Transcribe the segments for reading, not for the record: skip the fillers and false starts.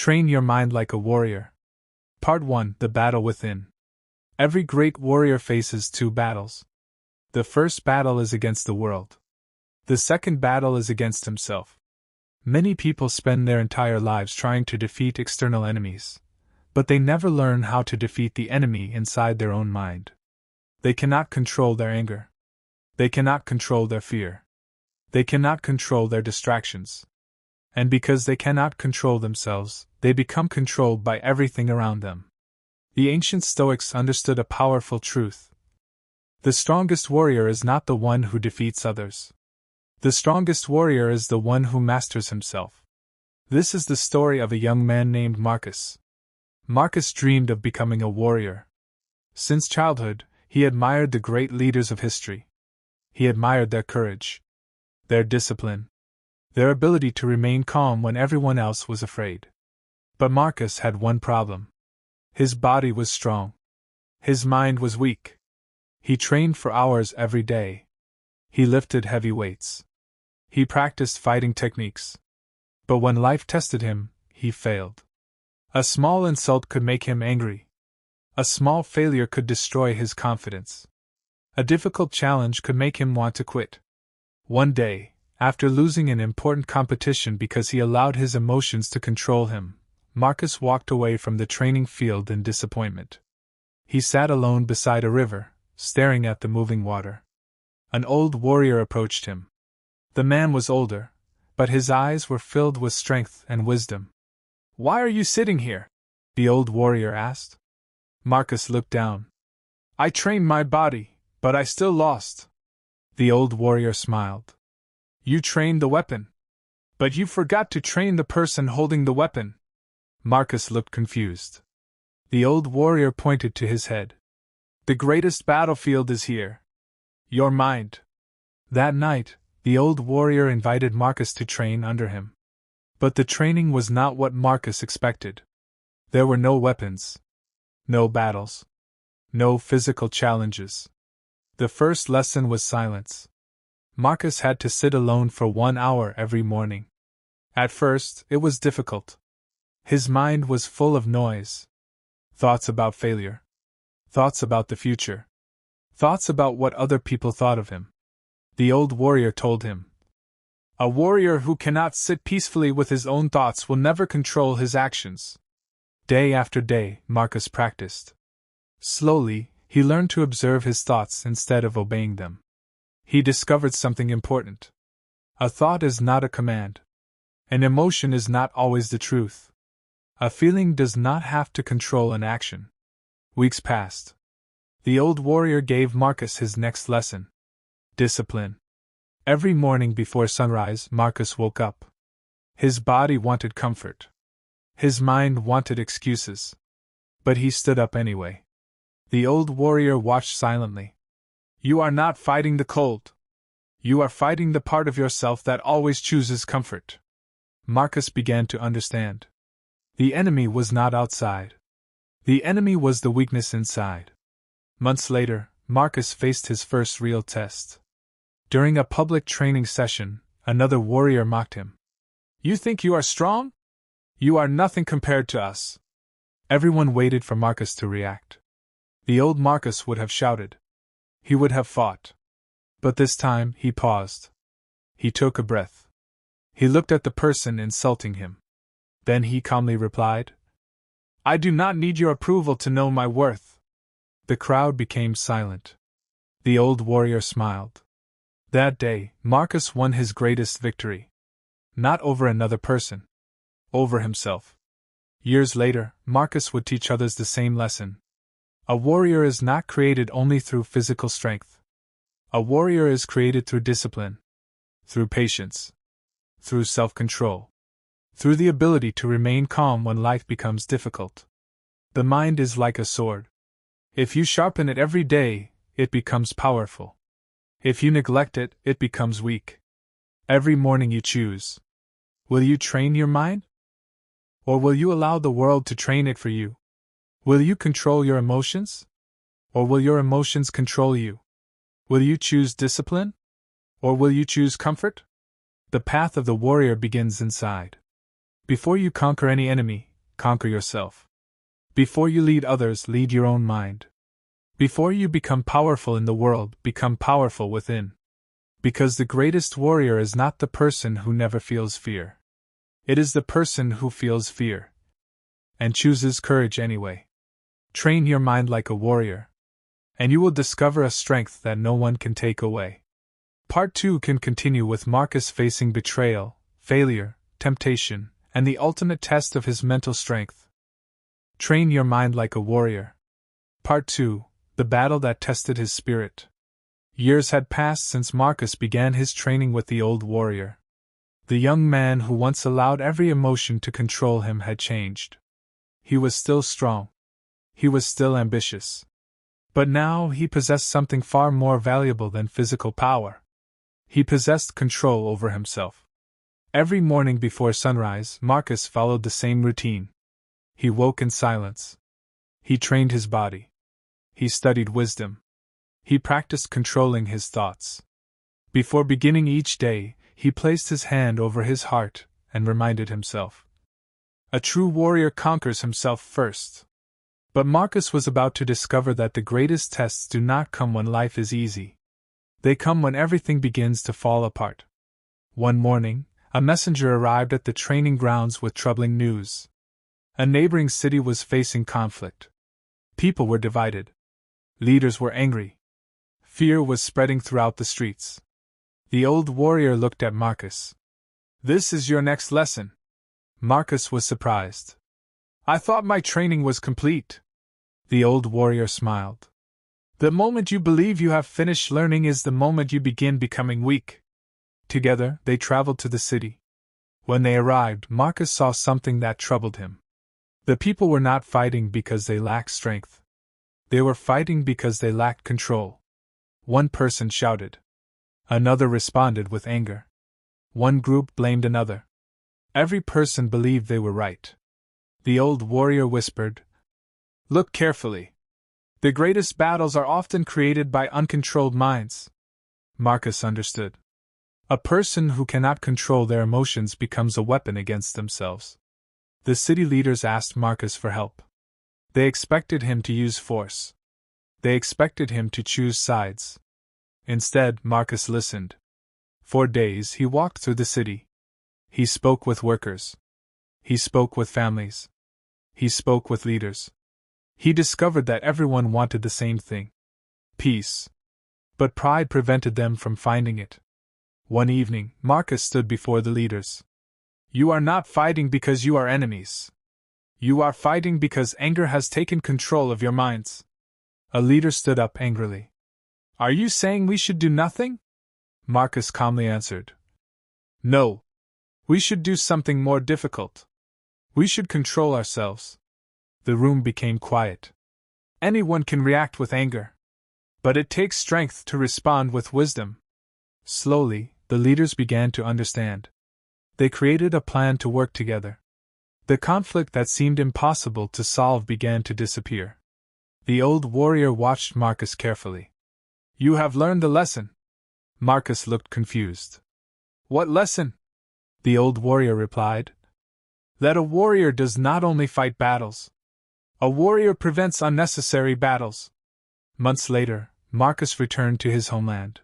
Train your mind like a warrior. Part 1: The Battle Within. Every great warrior faces two battles. The first battle is against the world. The second battle is against himself. Many people spend their entire lives trying to defeat external enemies, but they never learn how to defeat the enemy inside their own mind. They cannot control their anger. They cannot control their fear. They cannot control their distractions. And because they cannot control themselves, they become controlled by everything around them. The ancient Stoics understood a powerful truth. The strongest warrior is not the one who defeats others. The strongest warrior is the one who masters himself. This is the story of a young man named Marcus. Marcus dreamed of becoming a warrior. Since childhood, he admired the great leaders of history. He admired their courage, their discipline, their ability to remain calm when everyone else was afraid. But Marcus had one problem. His body was strong. His mind was weak. He trained for hours every day. He lifted heavy weights. He practiced fighting techniques. But when life tested him, he failed. A small insult could make him angry. A small failure could destroy his confidence. A difficult challenge could make him want to quit. One day, after losing an important competition because he allowed his emotions to control him, Marcus walked away from the training field in disappointment. He sat alone beside a river, staring at the moving water. An old warrior approached him. The man was older, but his eyes were filled with strength and wisdom. "Why are you sitting here?" the old warrior asked. Marcus looked down. "I trained my body, but I still lost." The old warrior smiled. "You trained the weapon, but you forgot to train the person holding the weapon." Marcus looked confused. The old warrior pointed to his head. "The greatest battlefield is here. Your mind." That night, the old warrior invited Marcus to train under him. But the training was not what Marcus expected. There were no weapons. No battles. No physical challenges. The first lesson was silence. Marcus had to sit alone for 1 hour every morning. At first, it was difficult. His mind was full of noise. Thoughts about failure. Thoughts about the future. Thoughts about what other people thought of him. The old warrior told him, "A warrior who cannot sit peacefully with his own thoughts will never control his actions." Day after day, Marcus practiced. Slowly, he learned to observe his thoughts instead of obeying them. He discovered something important. A thought is not a command. An emotion is not always the truth. A feeling does not have to control an action. Weeks passed. The old warrior gave Marcus his next lesson. Discipline. Every morning before sunrise, Marcus woke up. His body wanted comfort. His mind wanted excuses. But he stood up anyway. The old warrior watched silently. "You are not fighting the cold. You are fighting the part of yourself that always chooses comfort." Marcus began to understand. The enemy was not outside. The enemy was the weakness inside. Months later, Marcus faced his first real test. During a public training session, another warrior mocked him. "You think you are strong? You are nothing compared to us." Everyone waited for Marcus to react. The old Marcus would have shouted. He would have fought. But this time, he paused. He took a breath. He looked at the person insulting him. Then he calmly replied, "I do not need your approval to know my worth." The crowd became silent. The old warrior smiled. That day, Marcus won his greatest victory. Not over another person. Over himself. Years later, Marcus would teach others the same lesson. A warrior is not created only through physical strength. A warrior is created through discipline, through patience, through self-control, through the ability to remain calm when life becomes difficult. The mind is like a sword. If you sharpen it every day, it becomes powerful. If you neglect it, it becomes weak. Every morning you choose. Will you train your mind? Or will you allow the world to train it for you? Will you control your emotions? Or will your emotions control you? Will you choose discipline? Or will you choose comfort? The path of the warrior begins inside. Before you conquer any enemy, conquer yourself. Before you lead others, lead your own mind. Before you become powerful in the world, become powerful within. Because the greatest warrior is not the person who never feels fear. It is the person who feels fear and chooses courage anyway. Train your mind like a warrior, and you will discover a strength that no one can take away. Part 2 can continue with Marcus facing betrayal, failure, temptation, and the ultimate test of his mental strength. Train your mind like a warrior. Part 2: The battle that tested his spirit. Years had passed since Marcus began his training with the old warrior. The young man who once allowed every emotion to control him had changed. He was still strong. He was still ambitious. But now he possessed something far more valuable than physical power. He possessed control over himself. Every morning before sunrise, Marcus followed the same routine. He woke in silence. He trained his body. He studied wisdom. He practiced controlling his thoughts. Before beginning each day, he placed his hand over his heart and reminded himself. A true warrior conquers himself first. But Marcus was about to discover that the greatest tests do not come when life is easy. They come when everything begins to fall apart. One morning, a messenger arrived at the training grounds with troubling news. A neighboring city was facing conflict. People were divided. Leaders were angry. Fear was spreading throughout the streets. The old warrior looked at Marcus. "This is your next lesson." Marcus was surprised. "I thought my training was complete." The old warrior smiled. "The moment you believe you have finished learning is the moment you begin becoming weak." Together, they traveled to the city. When they arrived, Marcus saw something that troubled him. The people were not fighting because they lacked strength. They were fighting because they lacked control. One person shouted. Another responded with anger. One group blamed another. Every person believed they were right. The old warrior whispered, "Look carefully. The greatest battles are often created by uncontrolled minds." Marcus understood. A person who cannot control their emotions becomes a weapon against themselves. The city leaders asked Marcus for help. They expected him to use force. They expected him to choose sides. Instead, Marcus listened. For days he walked through the city. He spoke with workers. He spoke with families. He spoke with leaders. He discovered that everyone wanted the same thing: peace. But pride prevented them from finding it. One evening, Marcus stood before the leaders. "You are not fighting because you are enemies. You are fighting because anger has taken control of your minds." A leader stood up angrily. "Are you saying we should do nothing?" Marcus calmly answered. "No. We should do something more difficult. We should control ourselves." The room became quiet. Anyone can react with anger. But it takes strength to respond with wisdom. Slowly, the leaders began to understand. They created a plan to work together. The conflict that seemed impossible to solve began to disappear. The old warrior watched Marcus carefully. "You have learned the lesson." Marcus looked confused. "What lesson?" The old warrior replied. "That a warrior does not only fight battles. A warrior prevents unnecessary battles." Months later, Marcus returned to his homeland.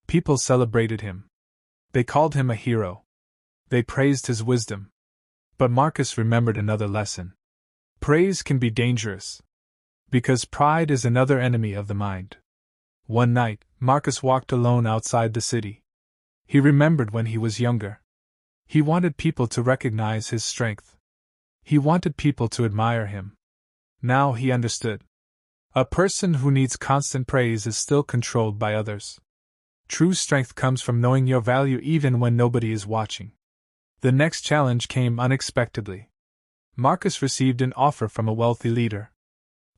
People celebrated him. They called him a hero. They praised his wisdom. But Marcus remembered another lesson. Praise can be dangerous. Because pride is another enemy of the mind. One night, Marcus walked alone outside the city. He remembered when he was younger. He wanted people to recognize his strength. He wanted people to admire him. Now he understood. A person who needs constant praise is still controlled by others. True strength comes from knowing your value even when nobody is watching. The next challenge came unexpectedly. Marcus received an offer from a wealthy leader.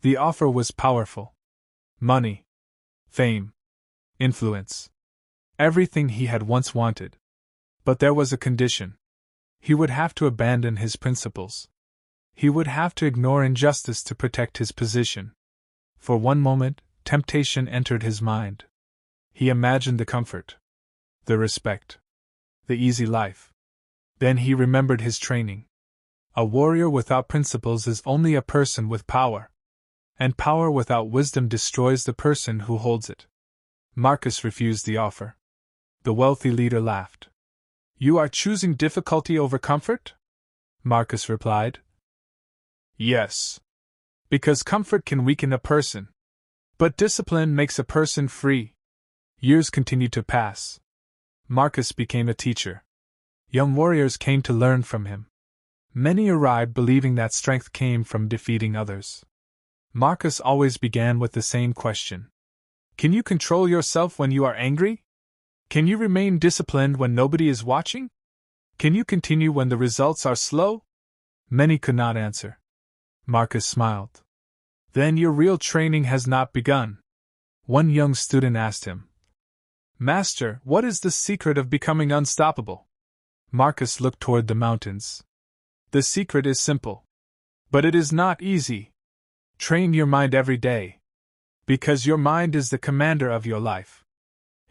The offer was powerful. Money, fame, influence. Everything he had once wanted. But there was a condition. He would have to abandon his principles. He would have to ignore injustice to protect his position. For one moment, temptation entered his mind. He imagined the comfort, the respect, the easy life. Then he remembered his training. A warrior without principles is only a person with power. And power without wisdom destroys the person who holds it. Marcus refused the offer. The wealthy leader laughed. You are choosing difficulty over comfort? Marcus replied. Yes. Because comfort can weaken a person. But discipline makes a person free. Years continued to pass. Marcus became a teacher. Young warriors came to learn from him. Many arrived believing that strength came from defeating others. Marcus always began with the same question. Can you control yourself when you are angry? Can you remain disciplined when nobody is watching? Can you continue when the results are slow? Many could not answer. Marcus smiled. Then your real training has not begun. One young student asked him. Master, what is the secret of becoming unstoppable? Marcus looked toward the mountains. The secret is simple. But it is not easy. Train your mind every day. Because your mind is the commander of your life.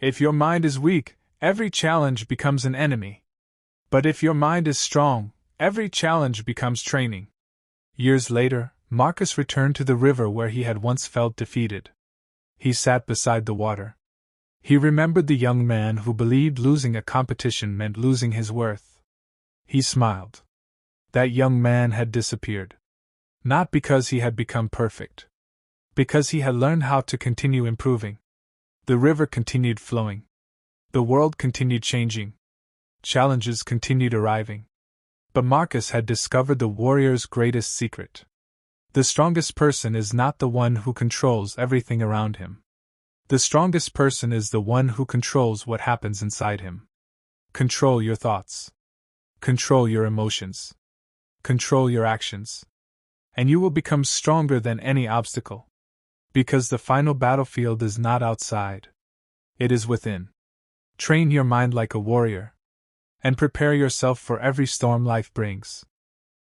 If your mind is weak, every challenge becomes an enemy. But if your mind is strong, every challenge becomes training. Years later, Marcus returned to the river where he had once felt defeated. He sat beside the water. He remembered the young man who believed losing a competition meant losing his worth. He smiled. That young man had disappeared. Not because he had become perfect. Because he had learned how to continue improving. The river continued flowing. The world continued changing. Challenges continued arriving. But Marcus had discovered the warrior's greatest secret. The strongest person is not the one who controls everything around him. The strongest person is the one who controls what happens inside him. Control your thoughts. Control your emotions. Control your actions. And you will become stronger than any obstacle. Because the final battlefield is not outside. It is within. Train your mind like a warrior. And prepare yourself for every storm life brings.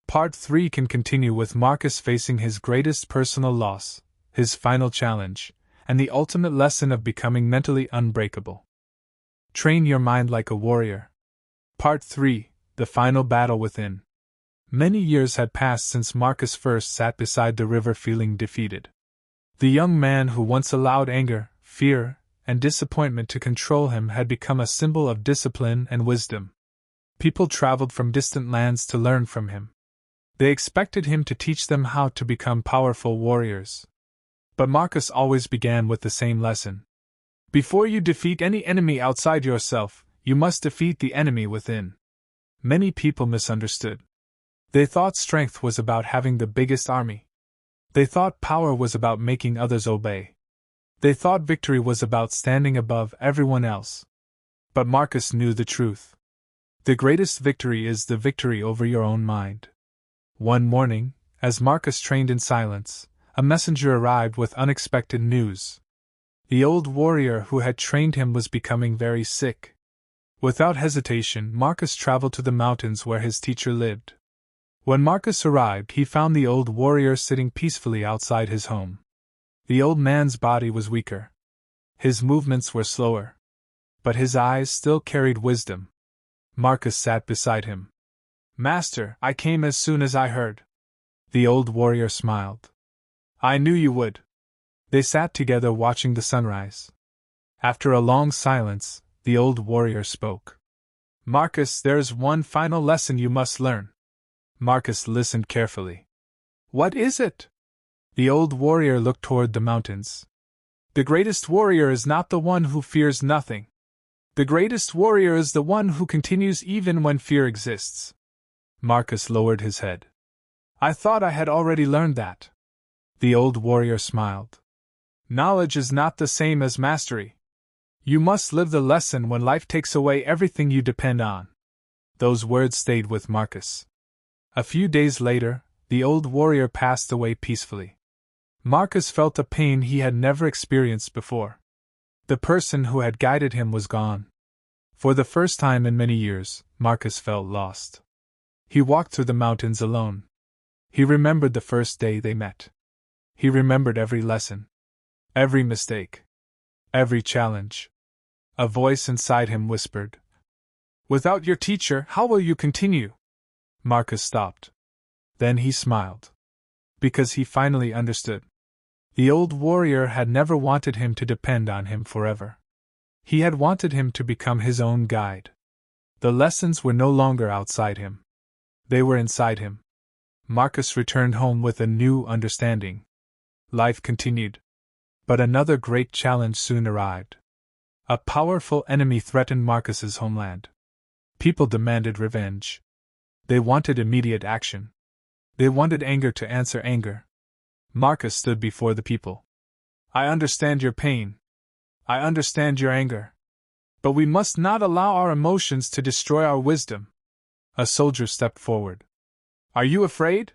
Part 3 can continue with Marcus facing his greatest personal loss, his final challenge, and the ultimate lesson of becoming mentally unbreakable. Train your mind like a warrior. Part 3, The Final Battle Within. Many years had passed since Marcus first sat beside the river feeling defeated. The young man who once allowed anger, fear, and disappointment to control him had become a symbol of discipline and wisdom. People traveled from distant lands to learn from him. They expected him to teach them how to become powerful warriors. But Marcus always began with the same lesson. Before you defeat any enemy outside yourself, you must defeat the enemy within. Many people misunderstood. They thought strength was about having the biggest army. They thought power was about making others obey. They thought victory was about standing above everyone else. But Marcus knew the truth. The greatest victory is the victory over your own mind. One morning, as Marcus trained in silence, a messenger arrived with unexpected news. The old warrior who had trained him was becoming very sick. Without hesitation, Marcus traveled to the mountains where his teacher lived. When Marcus arrived, he found the old warrior sitting peacefully outside his home. The old man's body was weaker. His movements were slower. But his eyes still carried wisdom. Marcus sat beside him. Master, I came as soon as I heard. The old warrior smiled. I knew you would. They sat together watching the sunrise. After a long silence, the old warrior spoke. Marcus, there is one final lesson you must learn. Marcus listened carefully. What is it? The old warrior looked toward the mountains. The greatest warrior is not the one who fears nothing. The greatest warrior is the one who continues even when fear exists. Marcus lowered his head. I thought I had already learned that. The old warrior smiled. Knowledge is not the same as mastery. You must live the lesson when life takes away everything you depend on. Those words stayed with Marcus. A few days later, the old warrior passed away peacefully. Marcus felt a pain he had never experienced before. The person who had guided him was gone. For the first time in many years, Marcus felt lost. He walked through the mountains alone. He remembered the first day they met. He remembered every lesson, every mistake, every challenge. A voice inside him whispered, Without your teacher, how will you continue? Marcus stopped. Then he smiled. Because he finally understood. The old warrior had never wanted him to depend on him forever. He had wanted him to become his own guide. The lessons were no longer outside him. They were inside him. Marcus returned home with a new understanding. Life continued. But another great challenge soon arrived. A powerful enemy threatened Marcus's homeland. People demanded revenge. They wanted immediate action. They wanted anger to answer anger. Marcus stood before the people. I understand your pain. I understand your anger. But we must not allow our emotions to destroy our wisdom. A soldier stepped forward. Are you afraid?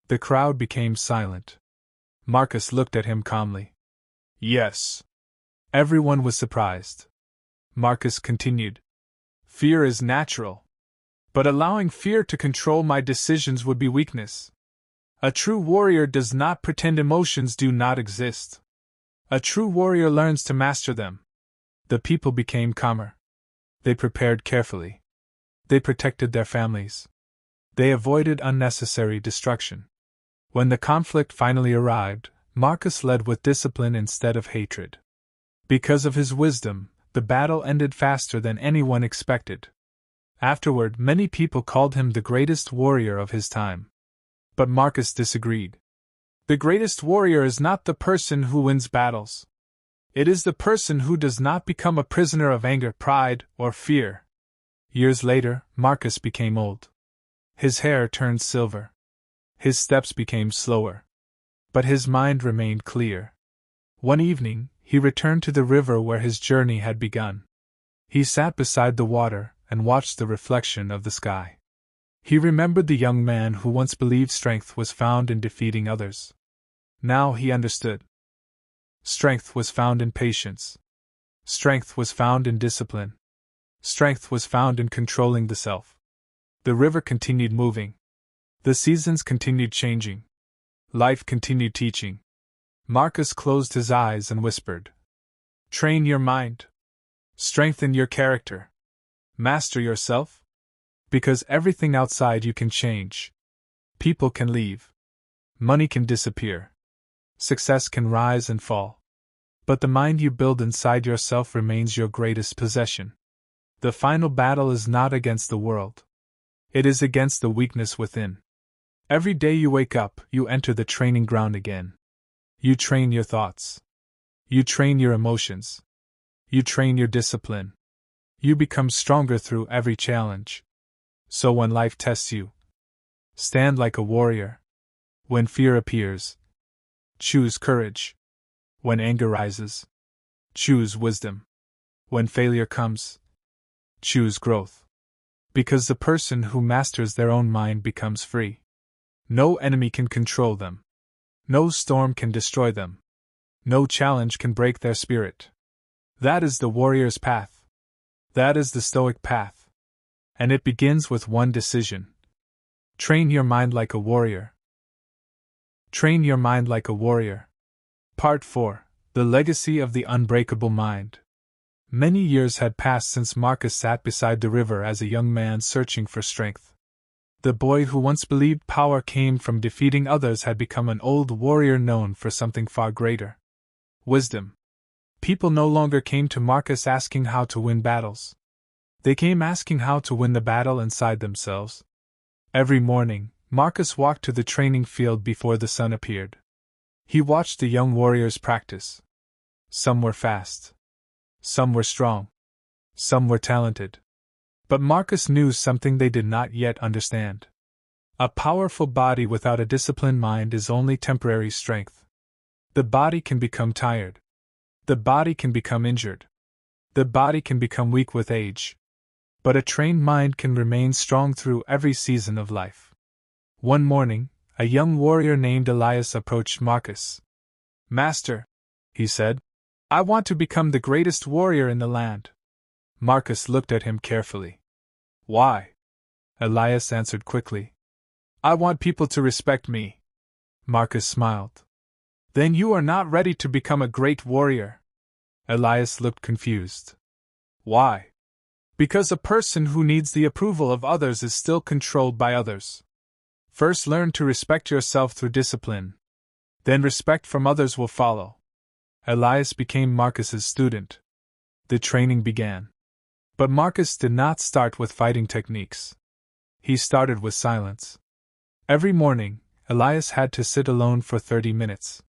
The crowd became silent. Marcus looked at him calmly. Yes. Everyone was surprised. Marcus continued. Fear is natural. But allowing fear to control my decisions would be weakness. A true warrior does not pretend emotions do not exist. A true warrior learns to master them. The people became calmer. They prepared carefully. They protected their families. They avoided unnecessary destruction. When the conflict finally arrived, Marcus led with discipline instead of hatred. Because of his wisdom, the battle ended faster than anyone expected. Afterward, many people called him the greatest warrior of his time. But Marcus disagreed. The greatest warrior is not the person who wins battles. It is the person who does not become a prisoner of anger, pride, or fear. Years later, Marcus became old. His hair turned silver. His steps became slower. But his mind remained clear. One evening, he returned to the river where his journey had begun. He sat beside the water and watched the reflection of the sky. He remembered the young man who once believed strength was found in defeating others. Now he understood. Strength was found in patience. Strength was found in discipline. Strength was found in controlling the self. The river continued moving. The seasons continued changing. Life continued teaching. Marcus closed his eyes and whispered. Train your mind. Strengthen your character. Master yourself. Because everything outside you can change. People can leave. Money can disappear. Success can rise and fall. But the mind you build inside yourself remains your greatest possession. The final battle is not against the world. It is against the weakness within. Every day you wake up, you enter the training ground again. You train your thoughts. You train your emotions. You train your discipline. You become stronger through every challenge. So when life tests you, stand like a warrior. When fear appears, choose courage. When anger rises, choose wisdom. When failure comes, choose growth. Because the person who masters their own mind becomes free. No enemy can control them. No storm can destroy them. No challenge can break their spirit. That is the warrior's path. That is the stoic path. And it begins with one decision. Train your mind like a warrior. Train your mind like a warrior. Part 4. The Legacy of the Unbreakable Mind. Many years had passed since Marcus sat beside the river as a young man searching for strength. The boy who once believed power came from defeating others had become an old warrior known for something far greater. Wisdom. People no longer came to Marcus asking how to win battles. They came asking how to win the battle inside themselves. Every morning, Marcus walked to the training field before the sun appeared. He watched the young warriors practice. Some were fast. Some were strong. Some were talented. But Marcus knew something they did not yet understand. A powerful body without a disciplined mind is only temporary strength. The body can become tired. The body can become injured. The body can become weak with age. But a trained mind can remain strong through every season of life. One morning, a young warrior named Elias approached Marcus. Master, he said, I want to become the greatest warrior in the land. Marcus looked at him carefully. Why? Elias answered quickly. I want people to respect me. Marcus smiled. Then you are not ready to become a great warrior. Elias looked confused. Why? Because a person who needs the approval of others is still controlled by others. First, learn to respect yourself through discipline. Then respect from others will follow. Elias became Marcus's student. The training began. But Marcus did not start with fighting techniques. He started with silence. Every morning, Elias had to sit alone for 30 minutes.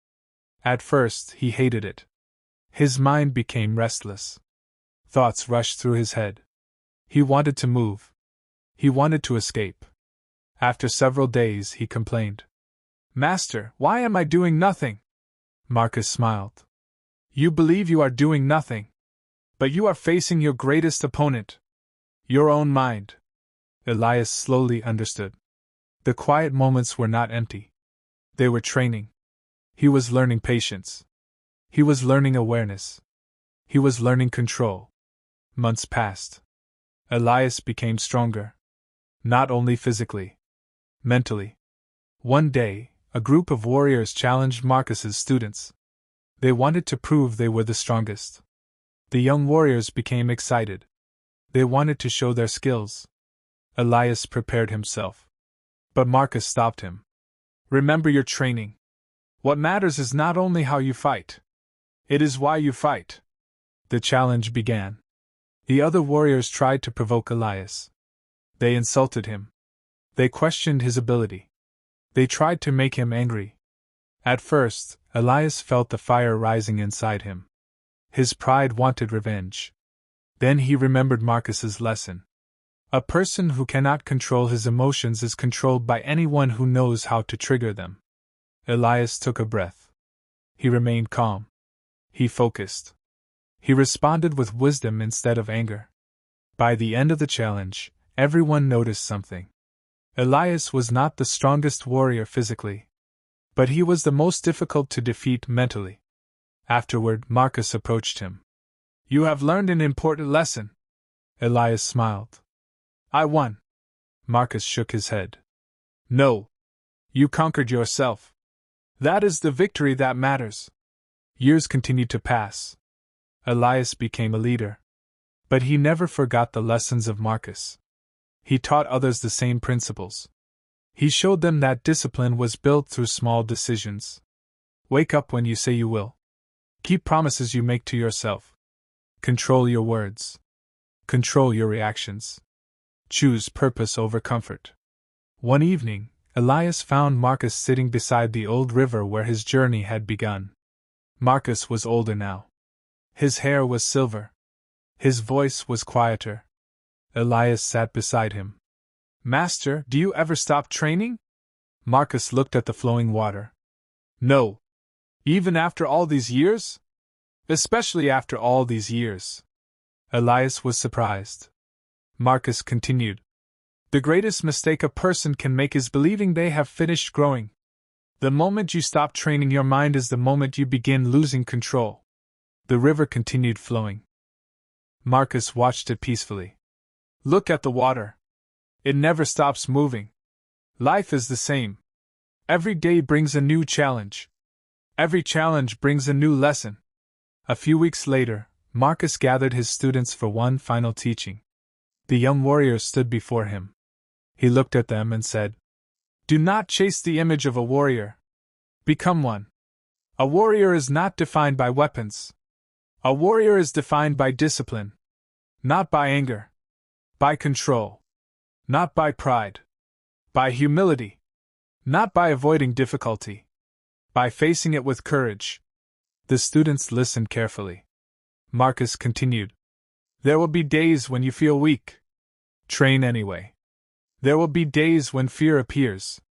At first, he hated it. His mind became restless. Thoughts rushed through his head. He wanted to move. He wanted to escape. After several days, he complained. "Master, why am I doing nothing?" Marcus smiled. "You believe you are doing nothing. But you are facing your greatest opponent. Your own mind." Elias slowly understood. The quiet moments were not empty. They were training. He was learning patience. He was learning awareness. He was learning control. Months passed. Elias became stronger. Not only physically. Mentally. One day, a group of warriors challenged Marcus's students. They wanted to prove they were the strongest. The young warriors became excited. They wanted to show their skills. Elias prepared himself. But Marcus stopped him. "Remember your training. What matters is not only how you fight. It is why you fight." The challenge began. The other warriors tried to provoke Elias. They insulted him. They questioned his ability. They tried to make him angry. At first, Elias felt the fire rising inside him. His pride wanted revenge. Then he remembered Marcus's lesson. A person who cannot control his emotions is controlled by anyone who knows how to trigger them. Elias took a breath. He remained calm. He focused. He responded with wisdom instead of anger. By the end of the challenge, everyone noticed something. Elias was not the strongest warrior physically, but he was the most difficult to defeat mentally. Afterward, Marcus approached him. "You have learned an important lesson." Elias smiled. "I won." Marcus shook his head. "No. You conquered yourself. That is the victory that matters." Years continued to pass. Elias became a leader. But he never forgot the lessons of Marcus. He taught others the same principles. He showed them that discipline was built through small decisions. Wake up when you say you will. Keep promises you make to yourself. Control your words. Control your reactions. Choose purpose over comfort. One evening, Elias found Marcus sitting beside the old river where his journey had begun. Marcus was older now. His hair was silver. His voice was quieter. Elias sat beside him. "Master, do you ever stop training?" Marcus looked at the flowing water. "No. Even after all these years? Especially after all these years." Elias was surprised. Marcus continued. "The greatest mistake a person can make is believing they have finished growing. The moment you stop training your mind is the moment you begin losing control." The river continued flowing. Marcus watched it peacefully. "Look at the water. It never stops moving. Life is the same. Every day brings a new challenge. Every challenge brings a new lesson." A few weeks later, Marcus gathered his students for one final teaching. The young warriors stood before him. He looked at them and said, "Do not chase the image of a warrior. Become one. A warrior is not defined by weapons. A warrior is defined by discipline. Not by anger. By control. Not by pride. By humility. Not by avoiding difficulty. By facing it with courage." The students listened carefully. Marcus continued. "There will be days when you feel weak. Train anyway. There will be days when fear appears.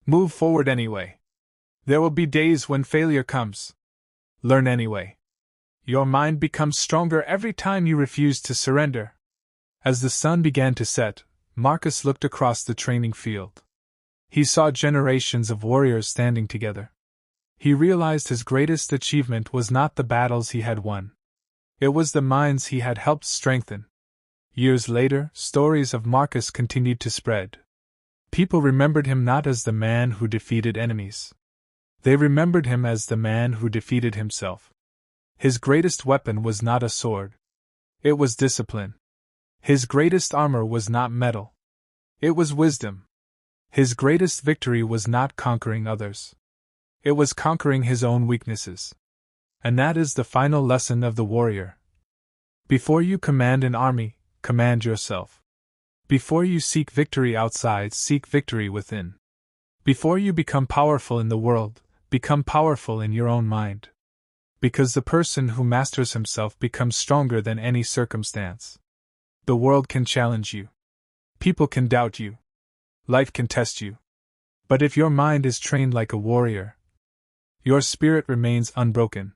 Move forward anyway. There will be days when failure comes. Learn anyway. Your mind becomes stronger every time you refuse to surrender." As the sun began to set, Marcus looked across the training field. He saw generations of warriors standing together. He realized his greatest achievement was not the battles he had won. It was the minds he had helped strengthen. Years later, stories of Marcus continued to spread. People remembered him not as the man who defeated enemies. They remembered him as the man who defeated himself. His greatest weapon was not a sword. It was discipline. His greatest armor was not metal. It was wisdom. His greatest victory was not conquering others. It was conquering his own weaknesses. And that is the final lesson of the warrior. Before you command an army, command yourself. Before you seek victory outside, seek victory within. Before you become powerful in the world, become powerful in your own mind. Because the person who masters himself becomes stronger than any circumstance. The world can challenge you. People can doubt you. Life can test you. But if your mind is trained like a warrior, your spirit remains unbroken.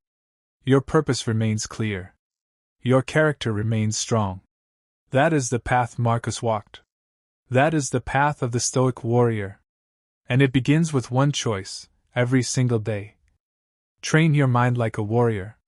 Your purpose remains clear. Your character remains strong. That is the path Marcus walked. That is the path of the Stoic warrior. And it begins with one choice, every single day. Train your mind like a warrior.